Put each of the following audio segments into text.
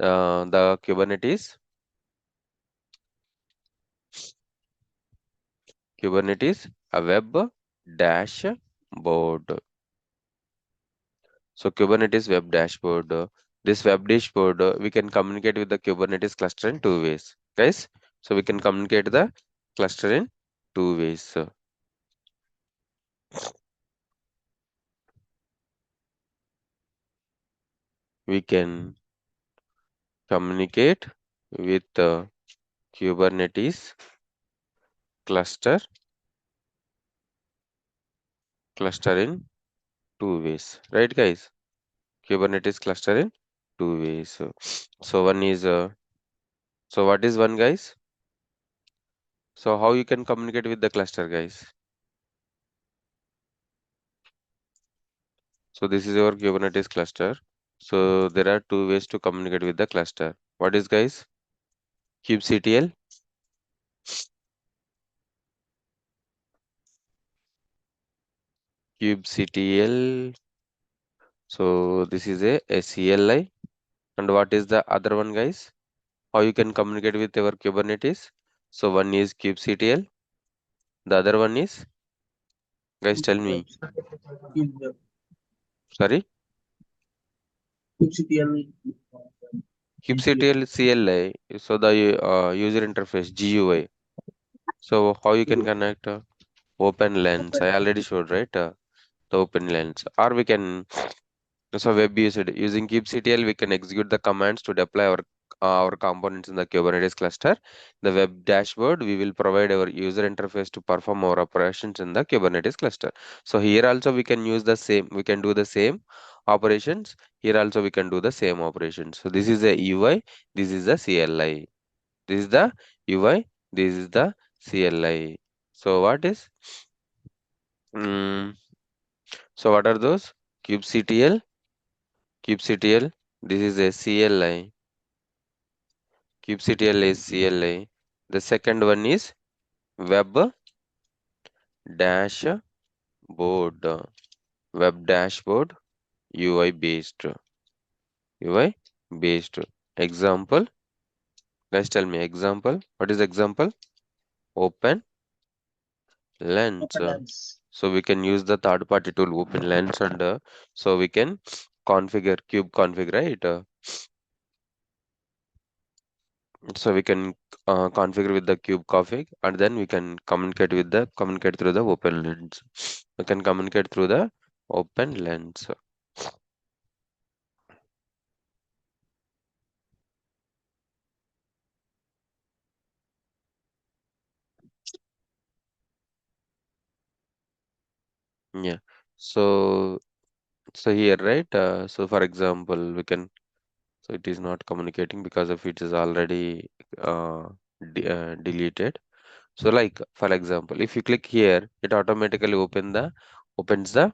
the Kubernetes a web dashboard. So Kubernetes Web Dashboard. This web dashboard, we can communicate with the Kubernetes cluster in two ways, guys. So we can communicate the cluster in two ways. We can communicate with the Kubernetes cluster in two ways, right, guys? Kubernetes cluster in two ways. So one is so what is one, guys? So how you can communicate with the cluster, guys? So this is your Kubernetes cluster. So there are two ways to communicate with the cluster. What is, guys? kubectl. kubectl. So this is a CLI. And what is the other one, guys? How you can communicate with your Kubernetes? So one is kubectl. The other one is, guys, tell me. Sorry, kubectl CLI. So the user interface GUI. So how you can connect open lens? I already showed, right? The open lens, or we can so web using kubectl we can execute the commands to deploy our components in the Kubernetes cluster. The web dashboard, we will provide our user interface to perform our operations in the Kubernetes cluster. So here also we can use the same, we can do the same operations. Here also we can do the same operations. So this is the UI, this is the CLI. This is the UI, this is the CLI. So what is? Mm, so what are those? kubectl, kubectl. This is a CLI. kubectl is CLI. The second one is web dashboard. Web dashboard UI based. UI based. Example. Guys, tell me example. What is example? Open lens. So we can use the third party tool open lens, and so we can configure kube config, right? So we can configure with the kube config, and then we can communicate through the open lens. We can communicate through the open lens. Yeah. So here, right? So for example, we can. So it is not communicating because of it is already deleted. So like for example, if you click here, it automatically opens the open lens.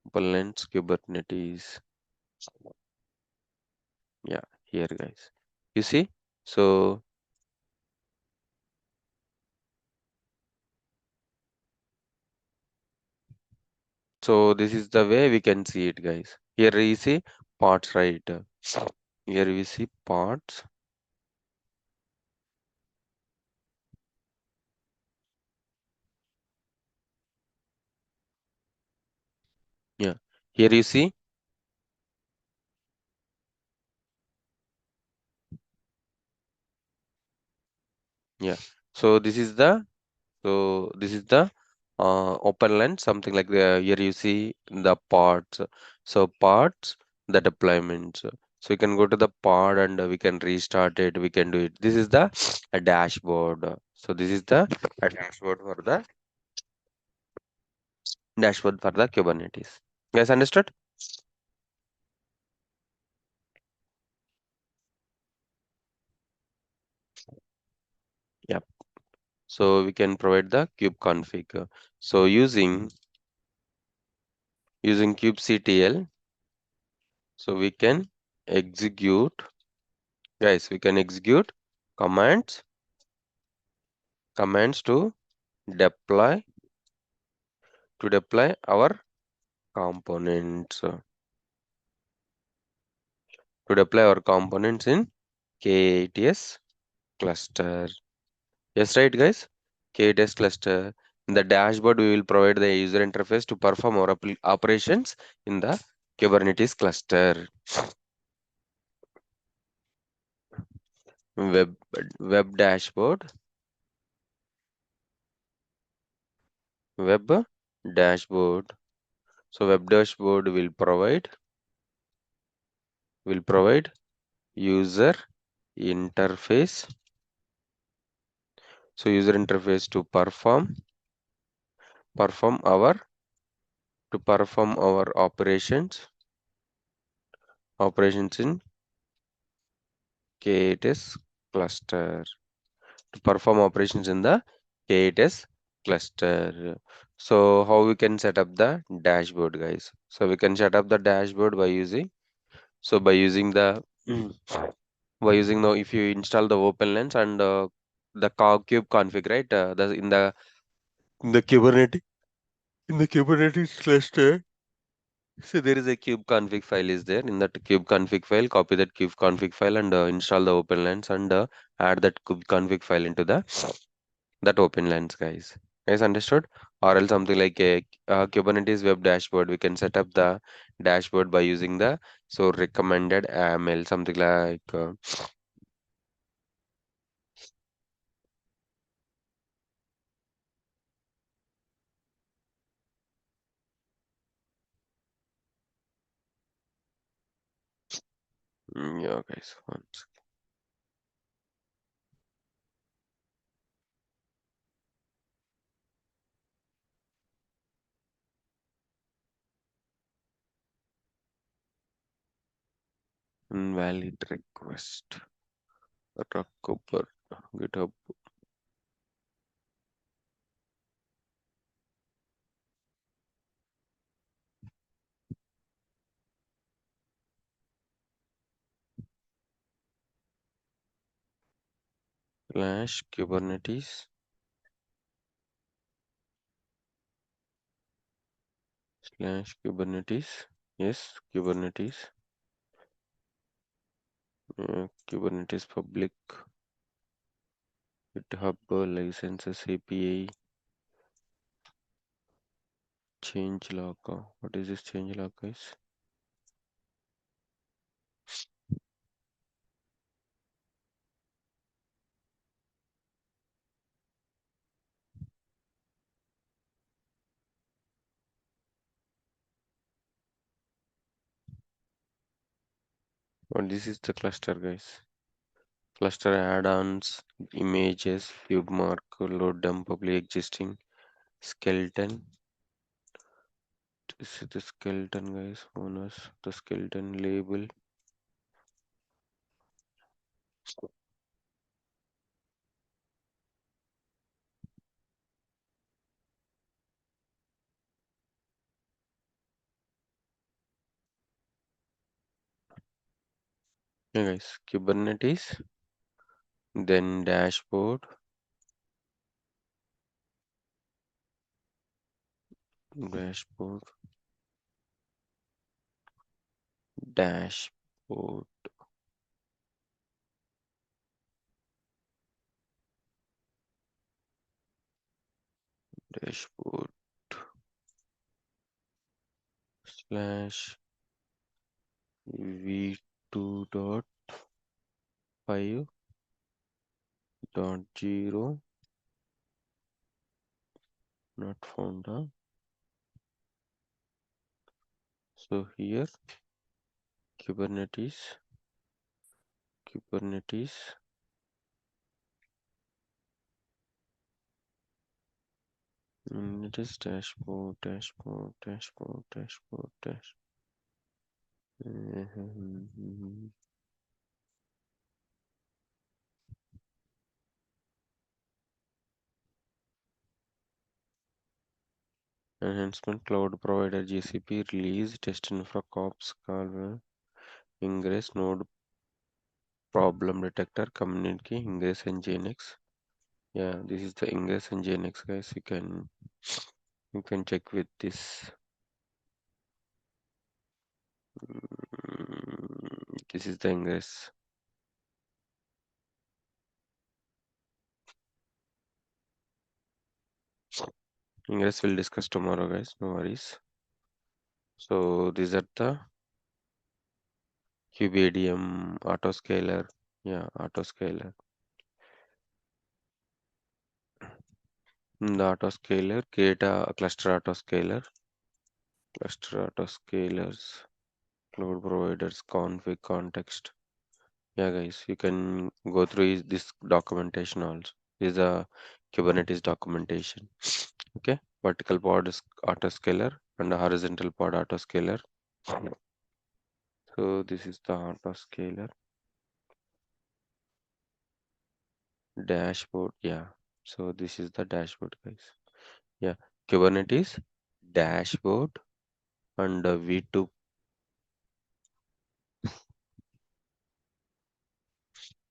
Open lens Kubernetes. Yeah, here, guys. You see? So this is the way we can see it, guys. Here we see parts, right? Here we see parts. Yeah. Here you see. Yeah. So this is the open lens, something like the here you see the parts. So parts, the deployments. So you can go to the pod and we can restart it. We can do it. This is the a dashboard. So this is the a dashboard for the Kubernetes. Guys, understood? Yep. So we can provide the kube config. So using kubectl, so we can execute, guys, we can execute commands commands deploy to deploy our components. To deploy our components in KATS cluster. Yes, right, guys? KATS cluster. In the dashboard, we will provide the user interface to perform our operations in the Kubernetes cluster. Web web dashboard. Web dashboard. So web dashboard will provide user interface. So user interface to perform our operations in KATS cluster. To perform operations in the KATS cluster. So how we can set up the dashboard, guys? So we can set up the dashboard by using the by using the if you install the OpenLens and the kube config, right? The in the Kubernetes cluster. So there is a kube config file is there. In that kube config file, copy that kube config file and install the OpenLens and add that kube config file into the that OpenLens, guys. Guys, understood? Or else something like a Kubernetes Web Dashboard. We can set up the dashboard by using the recommended AML, something like yeah, guys. Once invalid request. Rockcooper GitHub. Slash Kubernetes slash Kubernetes. Yes, Kubernetes public GitHub licenses API change log. What is this change log, guys? Oh, this is the cluster, guys. Cluster add-ons, images, cube mark, load dump, public existing, skeleton. This is the skeleton, guys. Owners, the skeleton label. Yeah, guys. Kubernetes, then dashboard, dashboard, dashboard, dashboard slash v2.5.0 not found. So here Kubernetes it is dashboard. Enhancement cloud provider GCP release test infra cops call ingress node problem detector community ingress nginx Yeah, this is the Ingress and Nginx, guys. You can check with this. This is the Ingress. Ingress we'll discuss tomorrow, guys. No worries. So these are the QBADM autoscaler. Yeah, autoscaler. In the autoscaler, create a cluster autoscaler. Cluster autoscalers, cloud providers, config, context. Yeah, guys, you can go through this documentation also. This is a Kubernetes documentation. Okay, vertical pod is autoscaler and a horizontal pod autoscaler. So this is the autoscaler dashboard. Yeah, so this is the dashboard, guys. Yeah, Kubernetes dashboard and V2.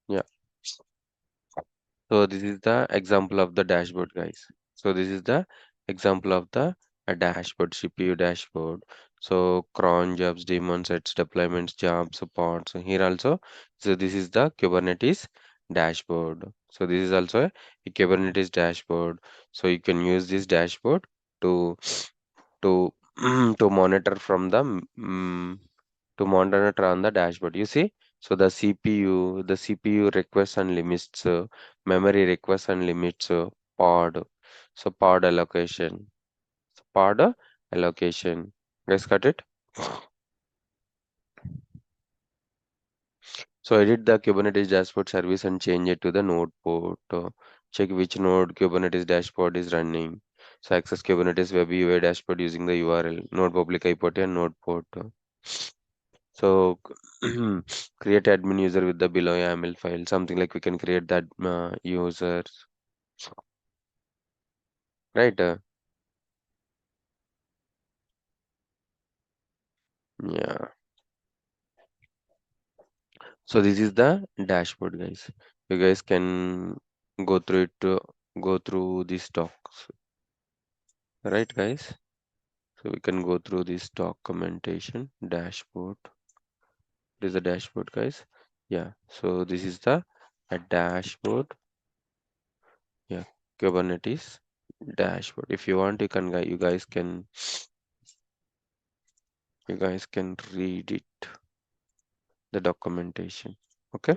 Yeah, so this is the example of the dashboard, guys. So this is the example of the a dashboard, CPU dashboard. So cron jobs, daemon sets, deployments, jobs, pods. So here also, so this is the Kubernetes dashboard. So this is also a Kubernetes dashboard. So you can use this dashboard to to to monitor from the to monitor on the dashboard. You see, so the CPU requests and limits, memory requests and limits, pod, so pod allocation, pod allocation. Guys, got it? So edit the Kubernetes dashboard service and change it to the node port. Check which node Kubernetes dashboard is running. So access Kubernetes Web UI dashboard using the URL node public IP and node port. So create admin user with the below YAML file, something like we can create that users, right? Yeah. So this is the dashboard, guys. You guys can go through it, go through these docs, right, guys? So we can go through this documentation dashboard. This is the dashboard, guys. Yeah. So this is the a dashboard. Yeah. Kubernetes dashboard. If you want, you guys can read it, the documentation. Okay.